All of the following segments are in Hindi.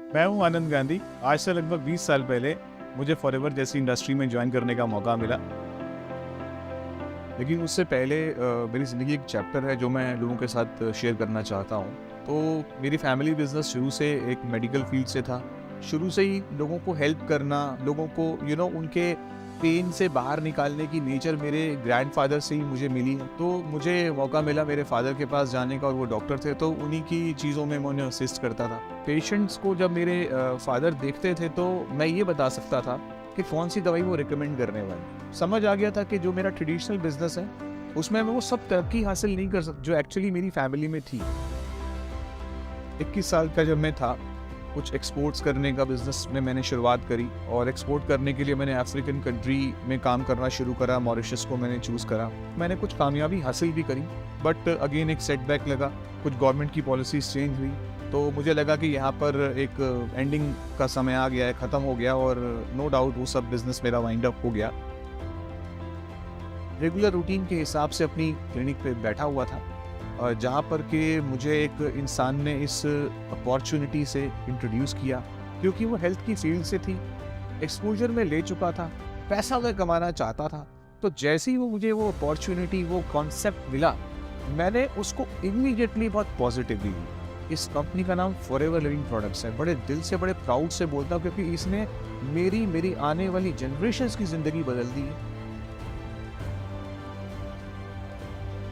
मैं हूं आनंद गांधी। आज से लगभग 20 साल पहले मुझे फॉरएवर जैसी इंडस्ट्री में ज्वाइन करने का मौका मिला। लेकिन उससे पहले मेरी ज़िंदगी एक चैप्टर है जो मैं लोगों के साथ शेयर करना चाहता हूँ। तो मेरी फैमिली बिजनेस शुरू से एक मेडिकल फील्ड से था। शुरू से ही लोगों को हेल्प करना, लोगों को उनके पेन से बाहर निकालने की नेचर मेरे ग्रैंडफादर से ही मुझे मिली है। तो मुझे मौका मिला मेरे फादर के पास जाने का, और वो डॉक्टर थे, तो उन्हीं की चीज़ों में मैं उन्हें असिस्ट करता था। पेशेंट्स को जब मेरे फादर देखते थे तो मैं ये बता सकता था कि कौन सी दवाई वो रिकमेंड करने वाले। समझ आ गया था कि जो मेरा ट्रेडिशनल बिजनेस है उसमें मैं वो सब तरक्की हासिल नहीं कर सकता जो एक्चुअली मेरी फैमिली में थी। 21 साल का जब मैं था, कुछ एक्सपोर्ट्स करने का बिजनेस में मैंने शुरुआत करी, और एक्सपोर्ट करने के लिए मैंने अफ्रीकन कंट्री में काम करना शुरू करा। मॉरिशस को मैंने चूज़ करा। मैंने कुछ कामयाबी हासिल भी करी, बट अगेन एक सेटबैक लगा। कुछ गवर्नमेंट की पॉलिसीज चेंज हुई, तो मुझे लगा कि यहाँ पर एक एंडिंग का समय आ गया है, ख़त्म हो गया, और नो डाउट वो सब बिजनेस मेरा वाइंड अप हो गया। रेगुलर रूटीन के हिसाब से अपनी क्लिनिक पे बैठा हुआ था, जहाँ पर कि मुझे एक इंसान ने इस अपॉर्चुनिटी से इंट्रोड्यूस किया, क्योंकि वो हेल्थ की फील्ड से थी, एक्सपोजर में ले चुका था, पैसा मैं कमाना चाहता था। तो जैसे ही मुझे वो अपॉर्चुनिटी, वो कॉन्सेप्ट मिला, मैंने उसको इमीडिएटली बहुत पॉजिटिवली ली। इस कंपनी का नाम फॉरएवर लिविंग प्रोडक्ट्स है। बड़े दिल से, बड़े प्राउड से बोलता हूँ, क्योंकि इसने मेरी आने वाली जनरेशन्स की ज़िंदगी बदल दी है।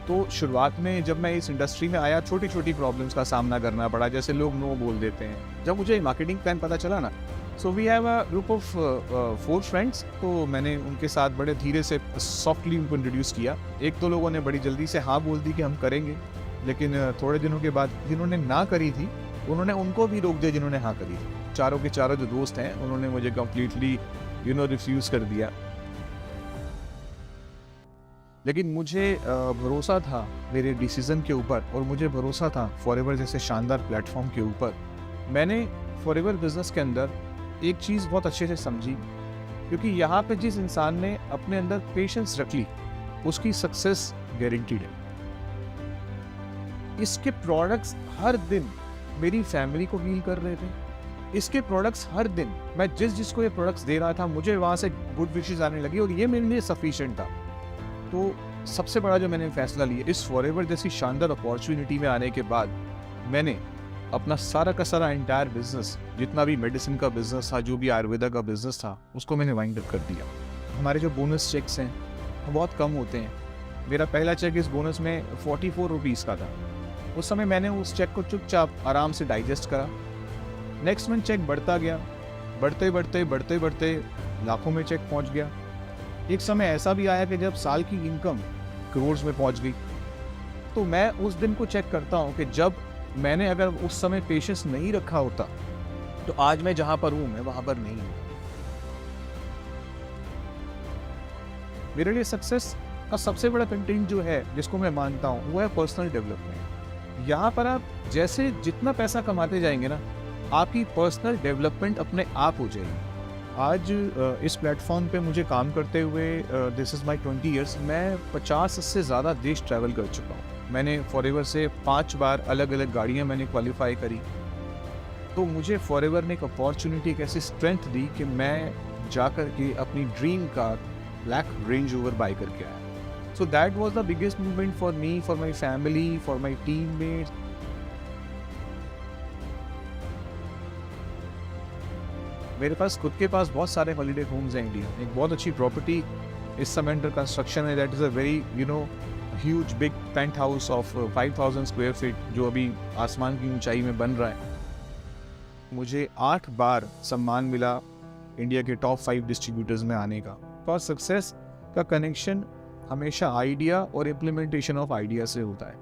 तो शुरुआत में जब मैं इस इंडस्ट्री में आया, छोटी छोटी प्रॉब्लम्स का सामना करना पड़ा, जैसे लोग नो बोल देते हैं। जब मुझे मार्केटिंग प्लान पता चला ना, so we have a group of 4 friends, तो मैंने उनके साथ बड़े धीरे से सॉफ्टली उनको इंट्रोड्यूस किया। एक दो लोगों ने बड़ी जल्दी से हाँ बोल दी कि हम करेंगे, लेकिन थोड़े दिनों के बाद जिन्होंने ना करी थी उन्होंने उनको भी रोक दिया जिन्होंने हाँ करी थी। चारों के चारों जो दोस्त हैं उन्होंने मुझे कम्प्लीटली रिफ्यूज़ कर दिया। लेकिन मुझे भरोसा था मेरे डिसीज़न के ऊपर, और मुझे भरोसा था फॉरएवर जैसे शानदार प्लेटफॉर्म के ऊपर। मैंने फॉरएवर बिजनेस के अंदर एक चीज़ बहुत अच्छे से समझी, क्योंकि यहाँ पे जिस इंसान ने अपने अंदर पेशेंस रख ली, उसकी सक्सेस गारंटीड है। इसके प्रोडक्ट्स हर दिन मेरी फैमिली को हील कर रहे थे। इसके प्रोडक्ट्स हर दिन, मैं जिसको ये प्रोडक्ट्स दे रहा था, मुझे वहाँ से गुड विशेस आने लगी, और ये मेरे लिए सफिशिएंट था। तो सबसे बड़ा जो मैंने फैसला लिया, इस फॉरएवर जैसी शानदार अपॉर्चुनिटी में आने के बाद, मैंने अपना सारा का सारा एंटायर बिजनेस, जितना भी मेडिसिन का बिजनेस था, जो भी आयुर्वेदा का बिजनेस था, उसको मैंने वाइंड अप कर दिया। हमारे जो बोनस चेक्स हैं वो बहुत कम होते हैं। मेरा पहला चेक इस बोनस में 44 रुपीज़ का था। उस समय मैंने उस चेक को चुपचाप आराम से डाइजेस्ट करा। नेक्स्ट मंथ चेक बढ़ता गया, बढ़ते बढ़ते बढ़ते बढ़ते लाखों में चेक पहुँच गया। एक समय ऐसा भी आया कि जब साल की इनकम करोड़ में पहुंच गई। तो मैं उस दिन को चेक करता हूं कि जब मैंने अगर उस समय पेशेंस नहीं रखा होता, तो आज मैं जहां पर हूं मैं वहां पर नहीं हूं। मेरे लिए सक्सेस का सबसे बड़ा कंटेंट जो है, जिसको मैं मानता हूं, वो है पर्सनल डेवलपमेंट। यहाँ पर आप जैसे जितना पैसा कमाते जाएंगे ना, आपकी पर्सनल डेवलपमेंट अपने आप हो जाएगी। आज इस प्लेटफॉर्म पे मुझे काम करते हुए दिस इज़ माई 20 ईयर्स। मैं 50 से ज़्यादा देश ट्रैवल कर चुका हूँ। मैंने फॉरएवर से 5 बार अलग अलग गाड़ियाँ मैंने क्वालिफाई करी। तो मुझे फॉरएवर ने एक अपॉर्चुनिटी, एक ऐसी स्ट्रेंथ दी कि मैं जाकर के अपनी dream car black range over by करके आया। So that was the biggest movement for me, for my family, for my team mates. मेरे पास खुद के पास बहुत सारे हॉलीडे होम्स हैं इंडिया। एक बहुत अच्छी प्रॉपर्टी इस समय अंडर कंस्ट्रक्शन है, that is a very huge big penthouse of 5000 square feet, जो अभी आसमान की ऊंचाई में बन रहा है। मुझे 8 बार सम्मान मिला इंडिया के टॉप 5 डिस्ट्रीब्यूटर्स में आने का। और सक्सेस का कनेक्शन हमेशा आइडिया और इम्प्लीमेंटेशन ऑफ आइडिया से होता है,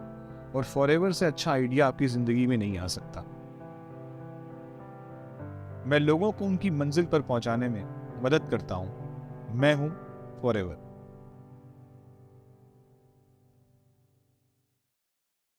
और फॉरएवर से अच्छा आइडिया आपकी ज़िंदगी में नहीं आ सकता। मैं लोगों को उनकी मंजिल पर पहुंचाने में मदद करता हूं। मैं हूं फॉरएवर।